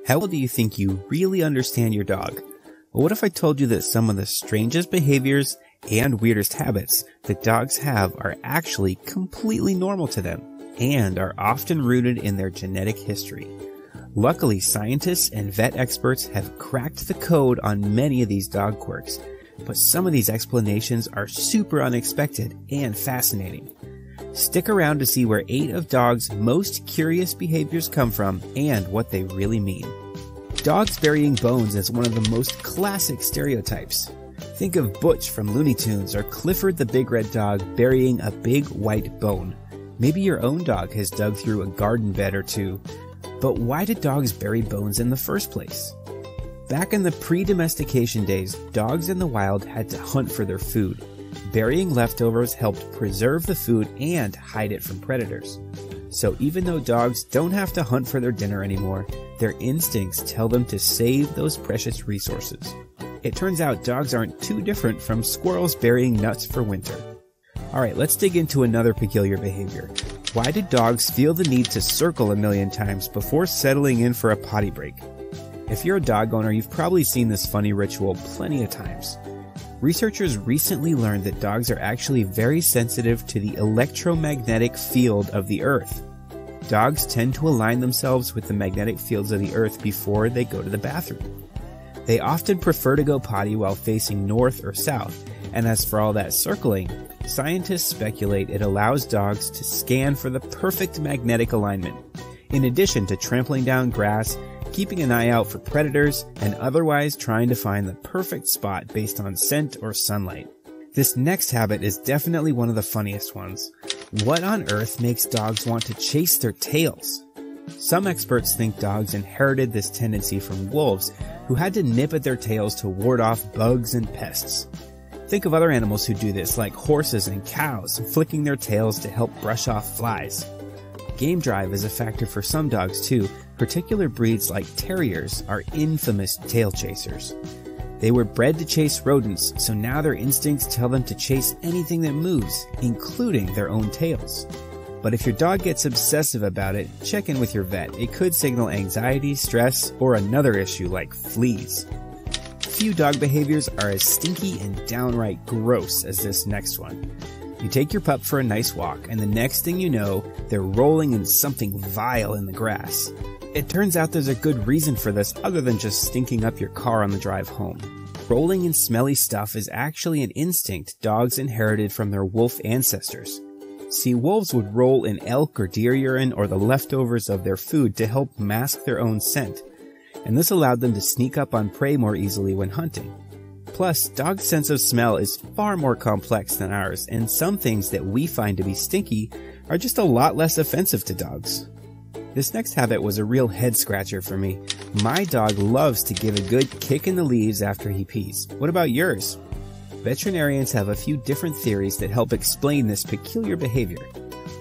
How well do you think you really understand your dog? Well, what if I told you that some of the strangest behaviors and weirdest habits that dogs have are actually completely normal to them and are often rooted in their genetic history? Luckily, scientists and vet experts have cracked the code on many of these dog quirks, but some of these explanations are super unexpected and fascinating. Stick around to see where 8 of dogs' most curious behaviors come from and what they really mean. Dogs burying bones is one of the most classic stereotypes. Think of Butch from Looney Tunes or Clifford the Big Red Dog burying a big white bone. Maybe your own dog has dug through a garden bed or two. But why did dogs bury bones in the first place? Back in the pre-domestication days, dogs in the wild had to hunt for their food. Burying leftovers helped preserve the food and hide it from predators. So even though dogs don't have to hunt for their dinner anymore, their instincts tell them to save those precious resources. It turns out dogs aren't too different from squirrels burying nuts for winter. Alright, let's dig into another peculiar behavior. Why do dogs feel the need to circle a million times before settling in for a potty break? If you're a dog owner, you've probably seen this funny ritual plenty of times. Researchers recently learned that dogs are actually very sensitive to the electromagnetic field of the Earth. Dogs tend to align themselves with the magnetic fields of the Earth before they go to the bathroom. They often prefer to go potty while facing north or south, and as for all that circling, scientists speculate it allows dogs to scan for the perfect magnetic alignment, in addition to trampling down grass, keeping an eye out for predators, and otherwise trying to find the perfect spot based on scent or sunlight. This next habit is definitely one of the funniest ones. What on earth makes dogs want to chase their tails? Some experts think dogs inherited this tendency from wolves, who had to nip at their tails to ward off bugs and pests. Think of other animals who do this, like horses and cows, flicking their tails to help brush off flies. Game drive is a factor for some dogs too. Particular breeds like terriers are infamous tail chasers. They were bred to chase rodents, so now their instincts tell them to chase anything that moves, including their own tails. But if your dog gets obsessive about it, check in with your vet. It could signal anxiety, stress, or another issue like fleas. Few dog behaviors are as stinky and downright gross as this next one. You take your pup for a nice walk, and the next thing you know, they're rolling in something vile in the grass. It turns out there's a good reason for this other than just stinking up your car on the drive home. Rolling in smelly stuff is actually an instinct dogs inherited from their wolf ancestors. See, wolves would roll in elk or deer urine or the leftovers of their food to help mask their own scent, and this allowed them to sneak up on prey more easily when hunting. Plus, dogs' sense of smell is far more complex than ours, and some things that we find to be stinky are just a lot less offensive to dogs. This next habit was a real head-scratcher for me. My dog loves to give a good kick in the leaves after he pees. What about yours? Veterinarians have a few different theories that help explain this peculiar behavior.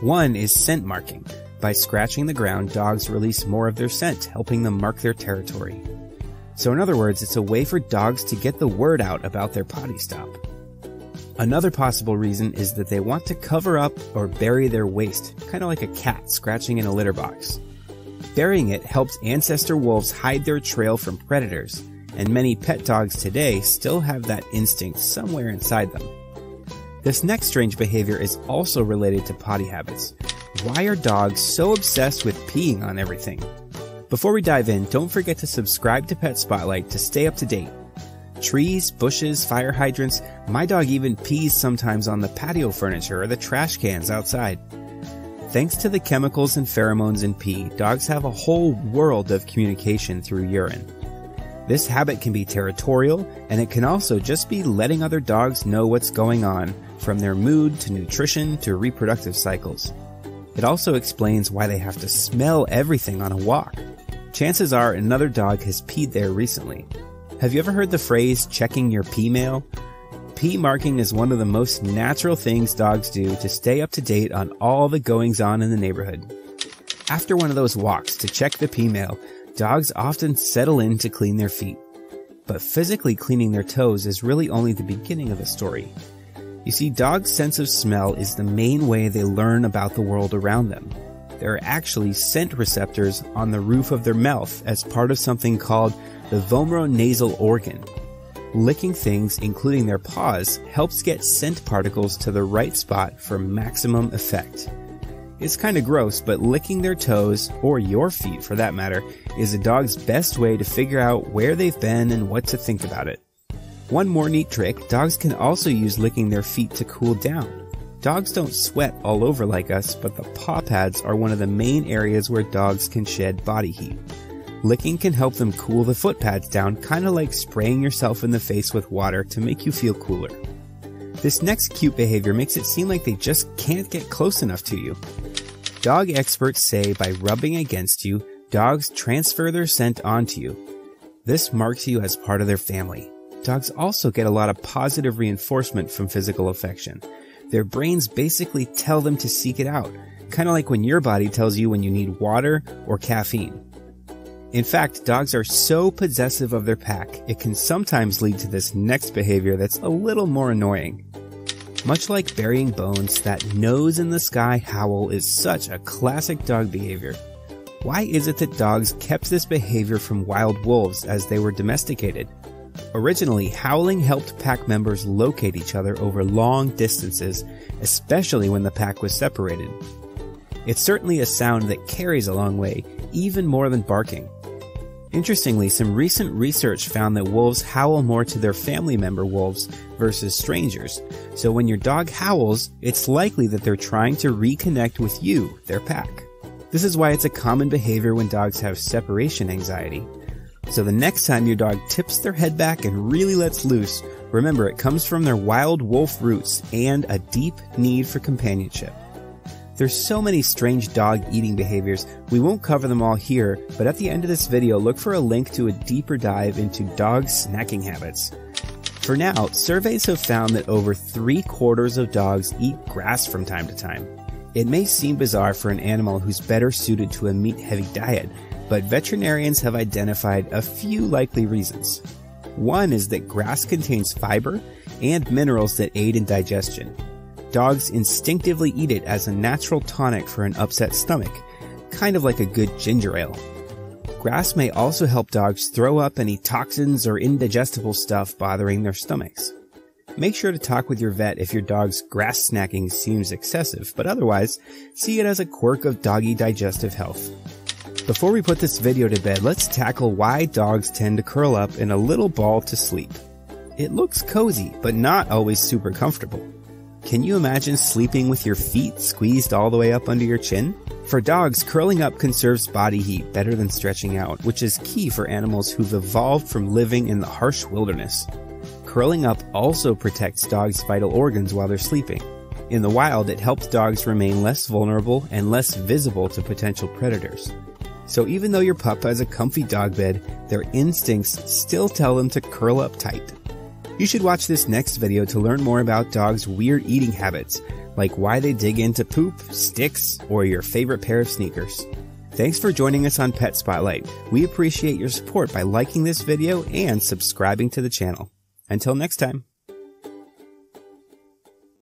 One is scent marking. By scratching the ground, dogs release more of their scent, helping them mark their territory. So in other words, it's a way for dogs to get the word out about their potty stop. Another possible reason is that they want to cover up or bury their waste, kind of like a cat scratching in a litter box. Burying it helps ancestor wolves hide their trail from predators, and many pet dogs today still have that instinct somewhere inside them. This next strange behavior is also related to potty habits. Why are dogs so obsessed with peeing on everything? Before we dive in, don't forget to subscribe to Pet Spotlight to stay up to date. Trees, bushes, fire hydrants, my dog even pees sometimes on the patio furniture or the trash cans outside. Thanks to the chemicals and pheromones in pee, dogs have a whole world of communication through urine. This habit can be territorial, and it can also just be letting other dogs know what's going on, from their mood to nutrition to reproductive cycles. It also explains why they have to smell everything on a walk. Chances are another dog has peed there recently. Have you ever heard the phrase, checking your pee mail? Pee marking is one of the most natural things dogs do to stay up to date on all the goings-on in the neighborhood. After one of those walks to check the pee mail, dogs often settle in to clean their feet. But physically cleaning their toes is really only the beginning of the story. You see, dogs' sense of smell is the main way they learn about the world around them. there are actually scent receptors on the roof of their mouth as part of something called the vomeronasal organ. Licking things, including their paws, helps get scent particles to the right spot for maximum effect. It's kinda gross, but licking their toes, or your feet for that matter, is a dog's best way to figure out where they've been and what to think about it. One more neat trick, dogs can also use licking their feet to cool down. Dogs don't sweat all over like us, but the paw pads are one of the main areas where dogs can shed body heat. Licking can help them cool the foot pads down, kinda like spraying yourself in the face with water to make you feel cooler. This next cute behavior makes it seem like they just can't get close enough to you. Dog experts say by rubbing against you, dogs transfer their scent onto you. This marks you as part of their family. Dogs also get a lot of positive reinforcement from physical affection. Their brains basically tell them to seek it out, kinda like when your body tells you when you need water or caffeine. In fact, dogs are so possessive of their pack, it can sometimes lead to this next behavior that's a little more annoying. Much like burying bones, that nose in the sky howl is such a classic dog behavior. Why is it that dogs kept this behavior from wild wolves as they were domesticated? Originally, howling helped pack members locate each other over long distances, especially when the pack was separated. It's certainly a sound that carries a long way, even more than barking. Interestingly, some recent research found that wolves howl more to their family member wolves versus strangers, so when your dog howls, it's likely that they're trying to reconnect with you, their pack. This is why it's a common behavior when dogs have separation anxiety. So the next time your dog tips their head back and really lets loose, remember it comes from their wild wolf roots and a deep need for companionship. There's so many strange dog eating behaviors, we won't cover them all here, but at the end of this video look for a link to a deeper dive into dog snacking habits. For now, surveys have found that over 3/4 of dogs eat grass from time to time. It may seem bizarre for an animal who's better suited to a meat-heavy diet, but veterinarians have identified a few likely reasons. One is that grass contains fiber and minerals that aid in digestion. Dogs instinctively eat it as a natural tonic for an upset stomach, kind of like a good ginger ale. Grass may also help dogs throw up any toxins or indigestible stuff bothering their stomachs. Make sure to talk with your vet if your dog's grass snacking seems excessive, but otherwise, see it as a quirk of doggy digestive health. Before we put this video to bed, let's tackle why dogs tend to curl up in a little ball to sleep. It looks cozy, but not always super comfortable. Can you imagine sleeping with your feet squeezed all the way up under your chin? For dogs, curling up conserves body heat better than stretching out, which is key for animals who've evolved from living in the harsh wilderness. Curling up also protects dogs' vital organs while they're sleeping. In the wild, it helps dogs remain less vulnerable and less visible to potential predators. So even though your pup has a comfy dog bed, their instincts still tell them to curl up tight. You should watch this next video to learn more about dogs' weird eating habits, like why they dig into poop, sticks, or your favorite pair of sneakers. Thanks for joining us on Pet Spotlight. We appreciate your support by liking this video and subscribing to the channel. Until next time.